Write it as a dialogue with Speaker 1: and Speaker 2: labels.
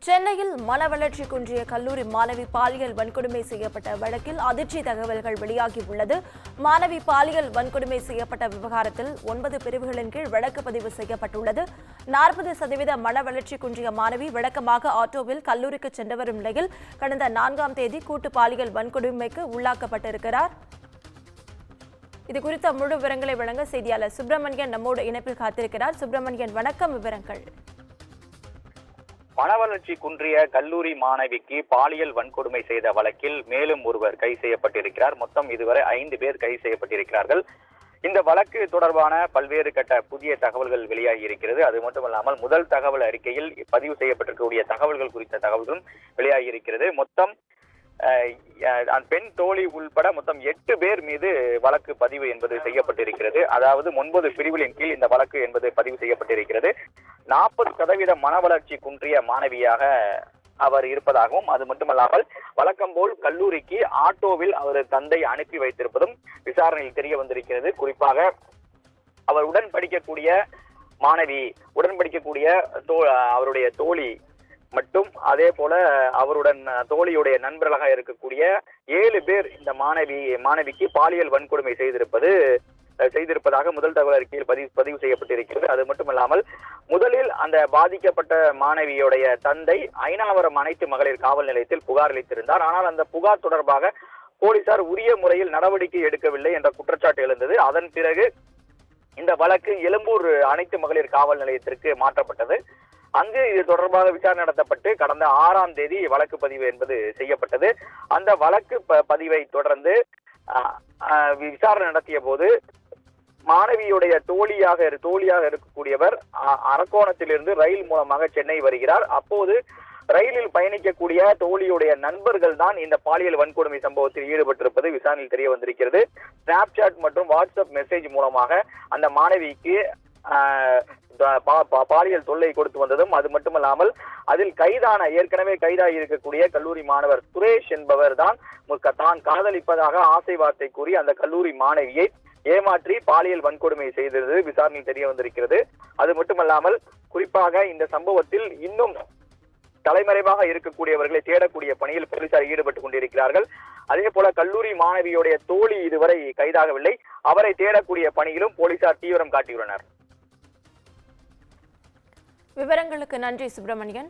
Speaker 1: சென்னையில் மனவளர்ச்சி குன்றிய கல்லூரி மாணவி பாலியல் வன்கொடுமை செய்யப்பட்ட வழக்கில் அதிர்ச்சி தகவல்கள் வெளியாகியுள்ளது. மாணவி பாலியல் வன்கொடுமை செய்யப்பட்ட விவகாரத்தில் 9 பிரிவுகளின் கீழ் வழக்கு பதிவு செய்யப்பட்டுள்ளது. 40% மனவளர்ச்சி குன்றிய மாணவி வழக்கமாக ஆட்டோவில் கல்லூரிக்கு சென்று வரும் நிலையில் கடந்த 4ஆம் தேதி கூட்டு பாலியல் வன்கொடுமைக்கு உள்ளாக்கப்பட்டிருக்கிறார். இதுகுறித்த முழு விவரங்களை வழங்க செய்தியாளர் சுப்பிரமணியன் நம்மோடு இணைப்பில் காத்திருக்கிறார். சுப்பிரமணியன், வணக்கம். விவரங்கள்.
Speaker 2: மனவளர்ச்சி குன்றிய கல்லூரி மாணவிக்கு பாலியல் வன்கொடுமை செய்த வழக்கில் மேலும் ஒருவர் கைது செய்யப்பட்டிருக்கிறார். மொத்தம் இதுவரை 5 பேர் கைது செய்யப்பட்டிருக்கிறார்கள். இந்த வழக்கு தொடர்பான பல்வேறு கட்ட புதிய தகவல்கள் வெளியாகி இருக்கிறது. அது மட்டுமல்லாமல் முதல் தகவல் அறிக்கையில் பதிவு செய்யப்பட்டிருக்கக்கூடிய தகவல்கள் குறித்த தகவல்களும் வெளியாகி இருக்கிறது. மொத்தம் பெண் தோழி உள்பட மொத்தம் 8 பேர் மீது வழக்கு பதிவு என்பது செய்யப்பட்டிருக்கிறது. அதாவது 9 பிரிவுகளின் கீழ் இந்த வழக்கு என்பது பதிவு செய்யப்பட்டிருக்கிறது. 40% மன வளர்ச்சி குன்றிய மாணவியாக அவர் இருப்பதாகவும், அது மட்டுமல்லாமல் வழக்கம் போல் கல்லூரிக்கு ஆட்டோவில் அவர் தந்தை அனுப்பி வைத்திருப்பதும் விசாரணையில் தெரிய வந்திருக்கிறது. குறிப்பாக அவர் உடன் படிக்கக்கூடிய மாணவி, உடன் படிக்கக்கூடிய அவருடைய தோழி மட்டும், அதே போல அவருடன் தோழியுடைய நண்பர்களாக இருக்கக்கூடிய 7 பேர் இந்த மாணவிக்கு பாலியல் வன்கொடுமை செய்திருப்பதாக முதல் தகவல் அறிக்கையில் பதிவு செய்யப்பட்டிருக்கிறது. அது மட்டுமல்லாமல் முதலில் அந்த பாதிக்கப்பட்ட மாணவியுடைய தந்தை ஐனாவரம் அனைத்து மகளிர் காவல் நிலையத்தில் புகார் அளித்திருந்தார். ஆனால் அந்த புகார் தொடர்பாக போலீசார் உரிய முறையில் நடவடிக்கை எடுக்கவில்லை என்ற குற்றச்சாட்டு எழுந்தது. அதன் பிறகு இந்த வழக்கு எழும்பூர் அனைத்து மகளிர் காவல் நிலையத்திற்கு மாற்றப்பட்டது. அங்கு இது தொடர்பாக விசாரணை நடத்தப்பட்டு கடந்த 6ஆம் தேதி வழக்கு பதிவு என்பது செய்யப்பட்டது. அந்த வழக்கு பதிவை தொடர்ந்து விசாரணை நடத்திய போது மாணவியுடைய தோழியாக இருக்கக்கூடியவர் அரக்கோணத்திலிருந்து ரயில் மூலமாக சென்னை வருகிறார். அப்போது ரயிலில் பயணிக்கக்கூடிய தோழியுடைய நண்பர்கள் தான் இந்த பாலியல் வன்கொடுமை சம்பவத்தில் ஈடுபட்டிருப்பது விசாரணையில் தெரிய வந்திருக்கிறது. ஸ்னாப்சாட் மற்றும் வாட்ஸ்அப் மெசேஜ் மூலமாக அந்த மாணவிக்கு பாலியல் தொல்லை கொடுத்து வந்ததும், அது மட்டுமல்லாமல் அதில் ஏற்கனவே கைதாகி இருக்கக்கூடிய கல்லூரி மாணவர் சுரேஷ் என்பவர் தான் காதலிப்பதாக ஆசை வார்த்தை கூறி அந்த கல்லூரி மாணவியை ஏமாற்றி பாலியல் வன்கொடுமை செய்தது விசாரணையில் தெரிய வந்திருக்கிறது. அது மட்டுமல்லாமல் குறிப்பாக இந்த சம்பவத்தில் இன்னும் தலைமறைவாக இருக்கக்கூடியவர்களை தேடக்கூடிய பணியில் போலீசார் ஈடுபட்டுக் கொண்டிருக்கிறார்கள். அதே போல கல்லூரி மாணவியுடைய தோழி இதுவரை கைதாகவில்லை. அவரை தேடக்கூடிய பணியிலும் போலீசார் தீவிரம் காட்டியுள்ளனர்.
Speaker 1: விவரங்களுக்கு நன்றி சுப்பிரமணியன்.